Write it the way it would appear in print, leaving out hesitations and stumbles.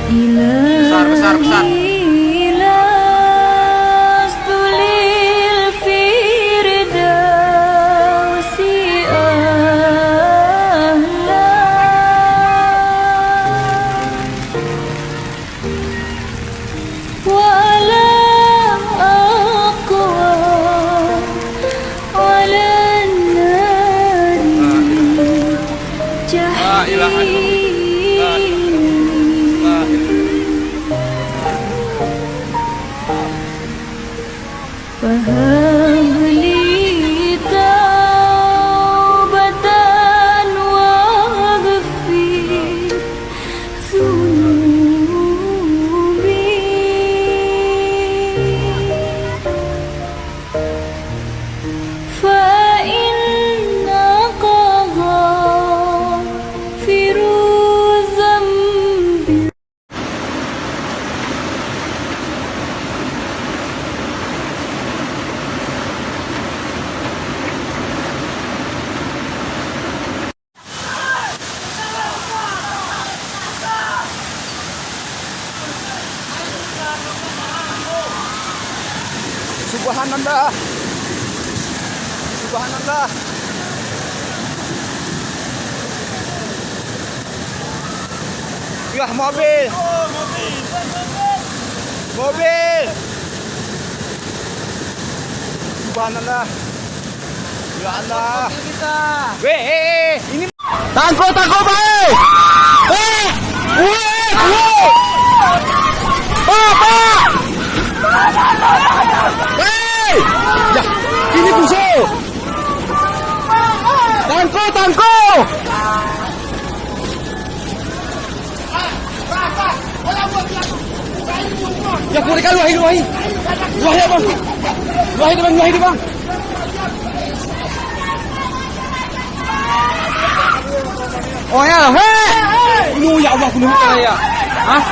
Besar, besar, besar. فهب لي توبة واغفر ذنوبي فإنك غافر ذنبي. Subhanallah. Subhanallah. Yah, mobil. Mobil. Subhanallah. Ya Allah. Weh, ini tangko baik. Pak. Ya, ini busuk. Tangko. Ya, boleh kalau wahai. Wahai abang. Wahai bang. Oh ya, hei. Ya Allah, kuno ya. Hah?